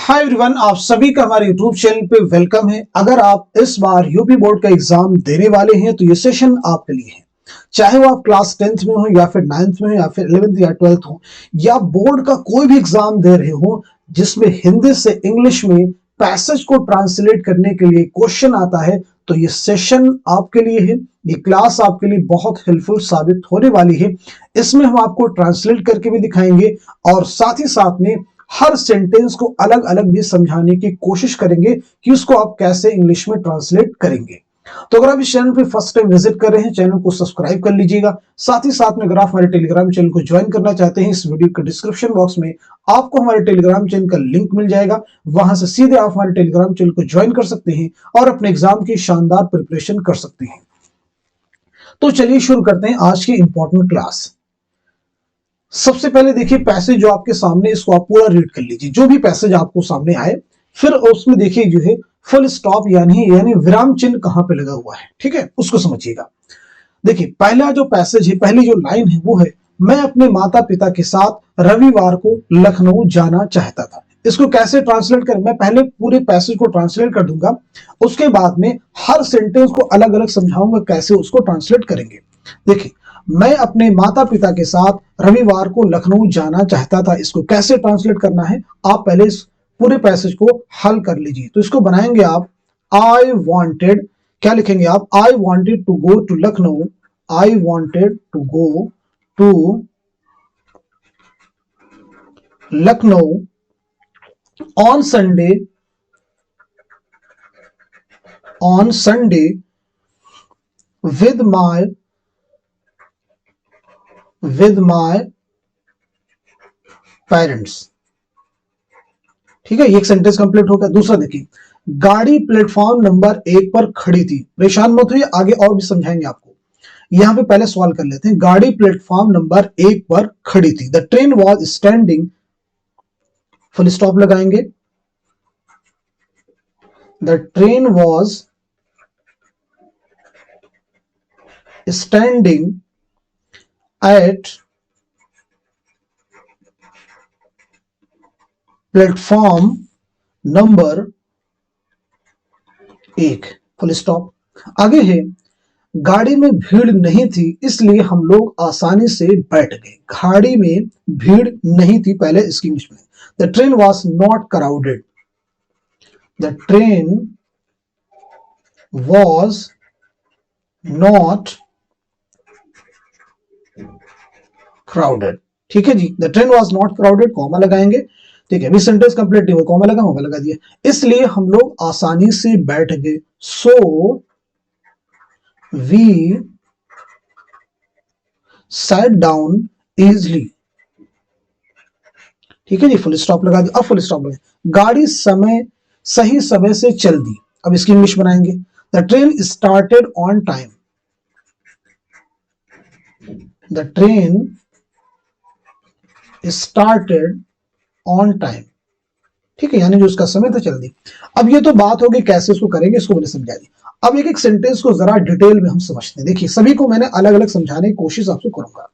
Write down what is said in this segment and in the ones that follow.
Hi everyone, आप सभी का हमारे यूट्यूब चैनल पे वेलकम है। अगर आप इस बार यूपी बोर्ड का एग्जाम देने वाले हैं तो ये सेशन आपके लिए है। चाहे वो आप क्लास 10th में हो या फिर 9th में हो या फिर 11th या 12th हो या बोर्ड का कोई भी एग्जाम दे रहे हो जिसमें हिंदी से इंग्लिश में पैसेज को ट्रांसलेट करने के लिए क्वेश्चन आता है, तो ये सेशन आपके लिए है। ये क्लास आपके लिए बहुत हेल्पफुल साबित होने वाली है। इसमें हम आपको ट्रांसलेट करके भी दिखाएंगे और साथ ही साथ में हर सेंटेंस को अलग अलग भी समझाने की कोशिश करेंगे कि उसको आप कैसे इंग्लिश में ट्रांसलेट करेंगे। तो अगर आप इस चैनल पे फर्स्ट टाइम विजिट कर रहे हैं, चैनल को सब्सक्राइब कर लीजिएगा। साथ ही साथ में अगर आप हमारे टेलीग्राम चैनल को ज्वाइन करना चाहते हैं, इस वीडियो के डिस्क्रिप्शन बॉक्स में आपको हमारे टेलीग्राम चैनल का लिंक मिल जाएगा। वहां से सीधे आप हमारे टेलीग्राम चैनल को ज्वाइन कर सकते हैं और अपने एग्जाम की शानदार प्रिपरेशन कर सकते हैं। तो चलिए शुरू करते हैं आज की इंपॉर्टेंट क्लास। सबसे पहले देखिए पैसेज जो आपके सामने, इसको आप पूरा रीड कर लीजिए। जो भी पैसेज आपको सामने आए, फिर उसमें देखिए जो है फुल स्टॉप यानी विराम चिन्ह कहां पे लगा हुआ है, ठीक है, उसको समझिएगा। देखिए पहला जो पैसेज है, पहली जो लाइन है वो है, मैं अपने माता पिता के साथ रविवार को लखनऊ जाना चाहता था। इसको कैसे ट्रांसलेट करें, मैं पहले पूरे पैसेज को ट्रांसलेट कर दूंगा, उसके बाद में हर सेंटेंस को अलग अलग समझाऊंगा कैसे उसको ट्रांसलेट करेंगे। देखिए, मैं अपने माता पिता के साथ रविवार को लखनऊ जाना चाहता था, इसको कैसे ट्रांसलेट करना है आप पहले इस पूरे पैसेज को हल कर लीजिए। तो इसको बनाएंगे आप, आई वॉन्टेड, क्या लिखेंगे आप, I wanted to go to Lucknow, I wanted to go to Lucknow on Sunday with my parents. ठीक है, एक सेंटेंस कंप्लीट हो गया। दूसरा देखिए, गाड़ी प्लेटफॉर्म नंबर 1 पर खड़ी थी। परेशान मत होइए, आगे और भी समझाएंगे आपको। यहां पे पहले सवाल कर लेते हैं, गाड़ी प्लेटफॉर्म नंबर 1 पर खड़ी थी। The train was standing, full stop लगाएंगे, the train was standing at platform number 1, full stop. आगे है, गाड़ी में भीड़ नहीं थी इसलिए हम लोग आसानी से बैठ गए। गाड़ी में भीड़ नहीं थी, पहले इसकी इंग्लिश में, the train was not crowded, the train was not crowded. ठीक है जी, the train was not crowded, comma लगाएंगे। ठीक है, अभी सेंटेंस कंप्लीट नहीं हुआ, कॉमा लगा दिया। इसलिए हम लोग आसानी से बैठ गए, so we sat down easily. ठीक है जी, फुल स्टॉप लगा दिया। अब फुल स्टॉप लगा, गाड़ी सही समय से चल दी। अब इसकी इंग्लिश बनाएंगे, the train started on time, the train started on time. ठीक है, यानी जो उसका समय था चल दी। अब ये तो बात होगी कैसे इसको करेंगे, इसको मैंने समझा दिया। अब एक एक सेंटेंस को जरा डिटेल में हम समझते हैं। देखिए, सभी को मैंने अलग अलग समझाने की कोशिश आपसे करूंगा।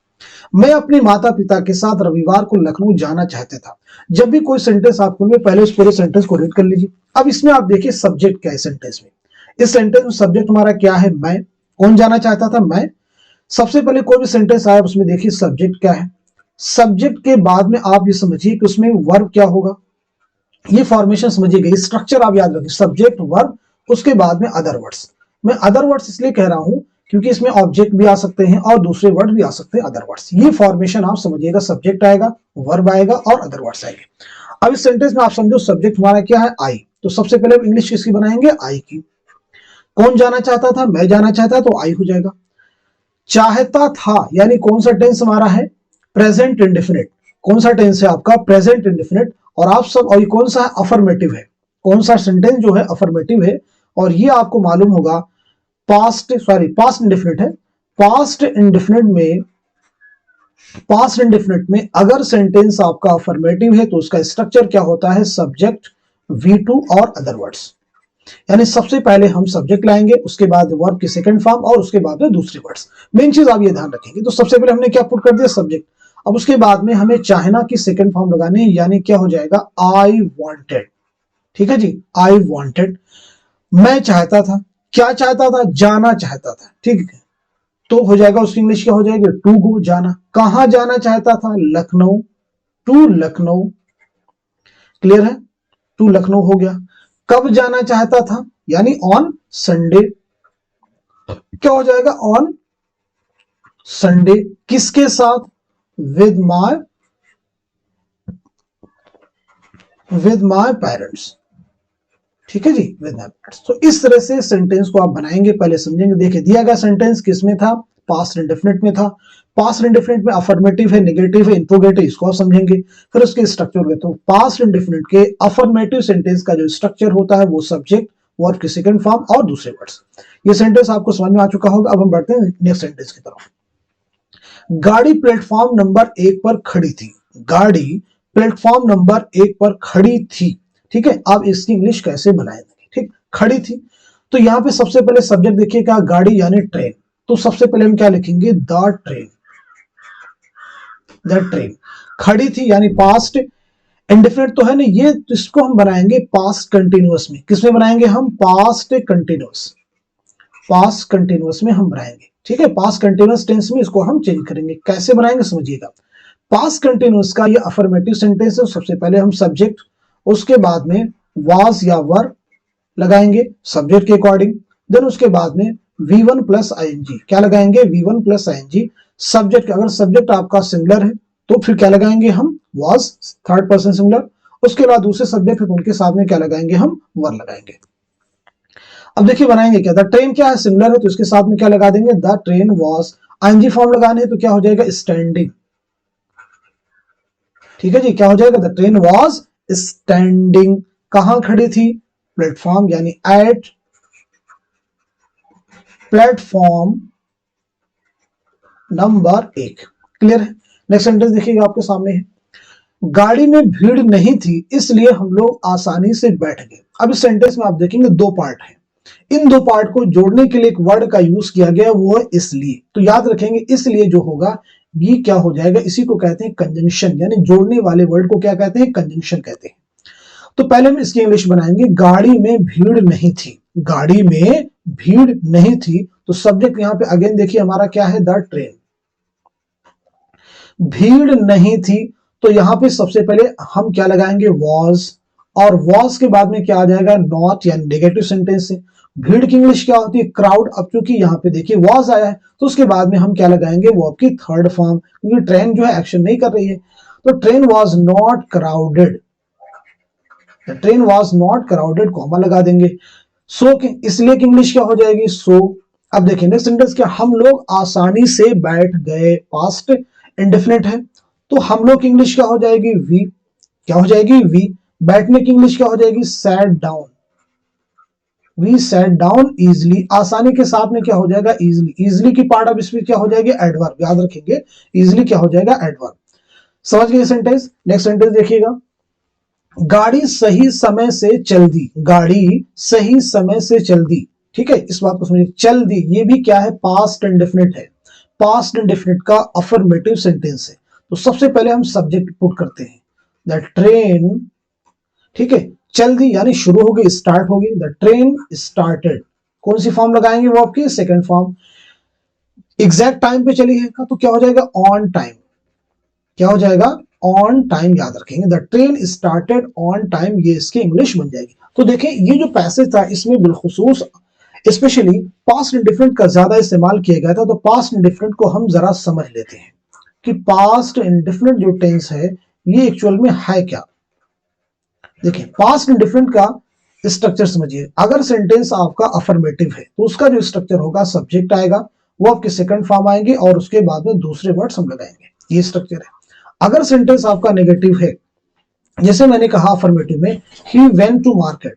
मैं अपने माता पिता के साथ रविवार को लखनऊ जाना चाहता था। जब भी कोई सेंटेंस आपको मिले, पहले उस पूरे सेंटेंस को रीड कर लीजिए। अब इसमें आप देखिए सब्जेक्ट क्या है सेंटेंस में। इस सेंटेंस में सब्जेक्ट हमारा क्या है, मैं। कौन जाना चाहता था, मैं। सबसे पहले कोई भी सेंटेंस आया उसमें देखिए सब्जेक्ट क्या है। सब्जेक्ट के बाद में आप ये समझिए कि उसमें वर्ब क्या होगा। ये फॉर्मेशन समझिएगा, स्ट्रक्चर आप याद रखिए, सब्जेक्ट वर्ब, उसके बाद में अदर वर्ड्स। मैं अदर वर्ड्स इसलिए कह रहा हूं क्योंकि इसमें ऑब्जेक्ट भी आ सकते हैं और दूसरे वर्ड भी आ सकते हैं, अदर वर्ड्स। ये फॉर्मेशन आप समझिएगा, सब्जेक्ट आएगा, वर्ब आएगा और अदर वर्ड्स आएंगे। अब इस सेंटेंस में आप समझो सब्जेक्ट हमारा क्या है, आई। तो सबसे पहले इंग्लिश किसकी बनाएंगे, आई की। कौन जाना चाहता था, मैं जाना चाहता, तो आई हो जाएगा। चाहता था यानी कौन सा टेंस हमारा है, प्रेजेंट इंडेफिनिट। कौन सा टेंस है आपका, प्रेजेंट इंडेफिनिट। और आप सब, और ये कौन सा है, अफर्मेटिव है। कौन सा सेंटेंस जो है अफर्मेटिव है, और ये आपको मालूम होगा पास्ट इंडेफिनिट है। पास्ट इंडेफिनिट में अगर सेंटेंस आपका अफर्मेटिव है तो उसका स्ट्रक्चर क्या होता है, सब्जेक्ट, V2 और अदर वर्ड्स। यानी सबसे पहले हम सब्जेक्ट लाएंगे, उसके बाद वर्ब की सेकंड फॉर्म और उसके बाद में दूसरे वर्ड्स। मेन चीज आप ये ध्यान रखेंगे। तो सबसे पहले हमने क्या पुट कर दिया, सब्जेक्ट। अब उसके बाद में हमें चाहना की सेकंड फॉर्म लगानी है, यानी क्या हो जाएगा, आई वांटेड। ठीक है जी, आई वॉन्टेड, मैं चाहता था, क्या चाहता था, जाना चाहता था, ठीक है, तो हो जाएगा उसकी इंग्लिश क्या हो जाएगी, टू गो, जाना। कहां जाना चाहता था, लखनऊ, टू लखनऊ, क्लियर है, टू लखनऊ हो गया। कब जाना चाहता था, यानी ऑन संडे, क्या हो जाएगा, ऑन संडे। किसके साथ, विद माय पेरेंट्स, ठीक है जी, विद माय पेरेंट्स। तो इस तरह से सेंटेंस को आप बनाएंगे, पहले समझेंगे। देखिए दिया गया सेंटेंस किसमें था, पास्ट इंडेफिनिट में था। पास्ट इंडेफिनिट में अफर्मेटिव है, नेगेटिव है, इंट्रोगेटिव, इसको आप समझेंगे। फिर उसके स्ट्रक्चर में, तो पास्ट इंडेफिनिट के अफर्मेटिव सेंटेंस का जो स्ट्रक्चर होता है वो सब्जेक्ट, वर्ब की सेकंड फॉर्म और दूसरे वर्ड्स। ये सेंटेंस आपको समझ में आ चुका होगा। अब हम बढ़ते हैं नेक्स्ट सेंटेंस की तरफ। गाड़ी प्लेटफॉर्म नंबर 1 पर खड़ी थी, गाड़ी प्लेटफॉर्म नंबर 1 पर खड़ी थी, ठीक है। अब इसकी इंग्लिश कैसे बनाएंगे, ठीक, खड़ी थी। तो यहां पे सबसे पहले सब्जेक्ट देखिएगा, गाड़ी यानी ट्रेन, तो सबसे पहले हम क्या लिखेंगे, द ट्रेन, द ट्रेन। खड़ी थी यानी पास्ट इंडेफिनिट तो है ना ये, तो इसको हम बनाएंगे पास्ट कंटिन्यूअस में। किसमें बनाएंगे हम, पास्ट कंटिन्यूअस, पास्ट कंटिन्यूअस में हम बनाएंगे, ठीक है। पास्ट कंटिन्यूअस टेंस में इसको हम चेंज करेंगे। कैसे बनाएंगे समझिएगा। पास्ट कंटिन्यूअस का ये अफर्मेटिव सेंटेंस है, सबसे पहले हम सब्जेक्ट, उसके बाद में वाज या वर लगाएंगे सब्जेक्ट के अकॉर्डिंग। देन उसके बाद में V1 प्लस आईएनजी, क्या लगाएंगे, V1 प्लस आईएनजी सब्जेक्ट। अगर सब्जेक्ट आपका सिंगुलर है तो फिर क्या लगाएंगे हम, वाज, थर्ड पर्सन सिंगुलर। उसके बाद दूसरे सब्जेक्ट है तो उनके साथ में क्या लगाएंगे हम, वर लगाएंगे। अब देखिए बनाएंगे क्या, द ट्रेन क्या है, सिंगुलर है तो इसके साथ में क्या लगा देंगे, the train was. ING form लगाने है तो क्या हो जाएगा, स्टैंडिंग, ठीक है जी, क्या हो जाएगा, द ट्रेन वाज स्टैंडिंग। कहां खड़ी थी, प्लेटफॉर्म यानी एट प्लेटफॉर्म नंबर 1, क्लियर है। नेक्स्ट सेंटेंस देखिएगा आपके सामने है, गाड़ी में भीड़ नहीं थी इसलिए हम लोग आसानी से बैठ गए। अब इस सेंटेंस में आप देखेंगे दो पार्ट है, इन दो पार्ट को जोड़ने के लिए एक वर्ड का यूज किया गया, वो है इसलिए। तो याद रखेंगे इसलिए जो होगा ये क्या हो जाएगा, इसी को कहते हैं कंजंक्शन, यानी जोड़ने वाले वर्ड को क्या कहते हैं, कंजंक्शन कहते हैं। तो पहले हम इसकी इंग्लिश बनाएंगे, गाड़ी में भीड़ नहीं थी, गाड़ी में भीड़ नहीं थी। तो सब्जेक्ट यहां पे अगेन देखिए हमारा क्या है, द ट्रेन। भीड़ नहीं थी तो यहां पे सबसे पहले हम क्या लगाएंगे, वॉज, और वॉज के बाद में क्या आ जाएगा, नॉट, यानी नेगेटिव सेंटेंस है। भीड़ की इंग्लिश क्या होती है, क्राउड। अब क्योंकि यहाँ पे देखिए वॉज आया है तो उसके बाद में हम क्या लगाएंगे, वो आपकी थर्ड फॉर्म, क्योंकि ट्रेन जो है एक्शन नहीं कर रही है। तो train was not crowded, train was not crowded, comma लगा देंगे। सो इसलिए की इंग्लिश क्या हो जाएगी, सो। अब देखिए नेक्स्ट सेंटेंस क्या, हम लोग आसानी से बैठ गए, पास्ट इंडेफिनिट है तो हम लोग की इंग्लिश क्या हो जाएगी, वी, क्या हो जाएगी, वी। बैठने की इंग्लिश क्या हो जाएगी, sat down, we sat down easily. आसानी के साथ में क्या हो जाएगा, इजिली, इजिली की पार्ट अब इसमें क्या हो जाएगी, एडवर्ब, याद रखेंगे इजिली क्या हो जाएगा, एडवर्ब। समझ गए सेंटेंस। नेक्स्ट सेंटेंस देखिएगा, गाड़ी सही समय से चल दी, गाड़ी सही समय से चल दी, ठीक है। इस बात को समझिए, चल दी ये भी क्या है, पास्ट इंडेफिनिट है। पास्ट इंडेफिनिट का अफर्मेटिव सेंटेंस है। तो सबसे पहले हम सब्जेक्ट पुट करते हैं, द ट्रेन, ठीक है, चल दी यानी शुरू हो गई, स्टार्ट हो गई, द ट्रेन स्टार्टेड। कौन सी फॉर्म लगाएंगे, वो आपकी सेकंड फॉर्म। एग्जैक्ट टाइम पे चली है तो क्या हो जाएगा, ऑन टाइम, क्या हो जाएगा, ऑन टाइम, याद रखेंगे, the train started on time, ये इसकी इंग्लिश बन जाएगी। तो देखें ये जो पैसेज था इसमें बिलखुसूस स्पेशली पास्ट इंडिफरेंट का ज्यादा इस्तेमाल किया गया था। तो पास्ट इंडिफरेंट को हम जरा समझ लेते हैं कि पास्ट इंडिफरेंट जो टेंस है ये एक्चुअल में है क्या। देखिए पास्ट इंडिफरेंट का स्ट्रक्चर समझिए, अगर सेंटेंस आपका अफर्मेटिव है तो उसका जो स्ट्रक्चर होगा, सब्जेक्ट आएगा, वो आपके सेकंड फॉर्म आएंगे और उसके बाद में दूसरे वर्ड्स हम लगाएंगे, ये स्ट्रक्चर है। अगर सेंटेंस आपका नेगेटिव है, जैसे मैंने कहा अफर्मेटिव में, he went to market,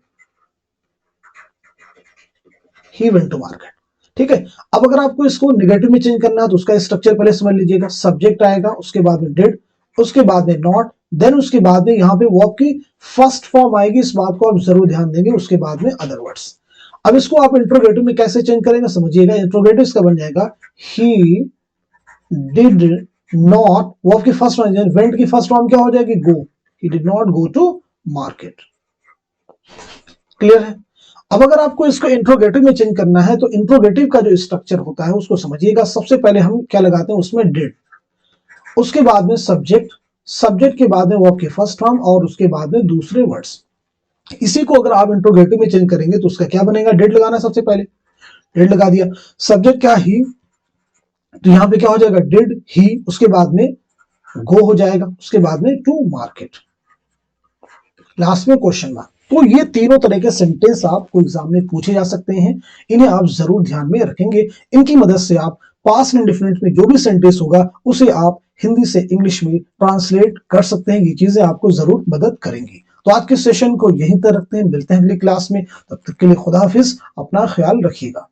he went to market, ठीक है। अब अगर आपको इसको नेगेटिव में चेंज करना है तो उसका स्ट्रक्चर पहले समझ लीजिएगा, सब्जेक्ट आएगा, उसके बाद में डिड, उसके बाद में नॉट, देन उसके बाद में यहाँ पे वर्ब की फर्स्ट फॉर्म आएगी, इस बात को आप जरूर ध्यान देंगे, उसके बाद में अदर वर्ड्स। अब इसको आप इंट्रोगेटिव में कैसे चेंज करेंगे समझिएगा, इंट्रोगेटिव इसका बन जाएगा, ही डिड नॉट, वर्ब की फर्स्ट फॉर्म, वेंट की फर्स्ट फॉर्म क्या हो जाएगी, go, he did not go to market, clear है? अब अगर आपको इसको इंट्रोगेटिव में चेंज करना है तो इंट्रोगेटिव का जो स्ट्रक्चर होता है उसको समझिएगा। सबसे पहले हम क्या लगाते हैं उसमें डिड, उसके बाद में सब्जेक्ट, सब्जेक्ट के बाद में वर्ब की फर्स्ट फॉर्म और उसके बाद में दूसरे वर्ड्स। इसी को अगर आप इंट्रोगेटिव में चेंज करेंगे तो उसका क्या बनेगा, डिड लगाना है सबसे पहले, डिड लगा दिया। सब्जेक्ट क्या, ही, तो यहां पे क्या हो जाएगा, डिड ही, उसके बाद में गो हो जाएगा, उसके बाद में टू मार्केट, लास्ट में क्वेश्चन मार्क। तो ये तीनों तरह के सेंटेंस आपको एग्जाम में पूछे जा सकते हैं, इन्हें आप जरूर ध्यान में रखेंगे। इनकी मदद से आप पास्ट इंडेफिनिट में जो भी सेंटेंस होगा उसे आप हिंदी से इंग्लिश में ट्रांसलेट कर सकते हैं। ये चीजें आपको जरूर मदद करेंगी। तो आज के सेशन को यहीं तक रखते हैं, मिलते हैं अगली क्लास में, तब तक के लिए खुदा हाफिज, अपना ख्याल रखिएगा।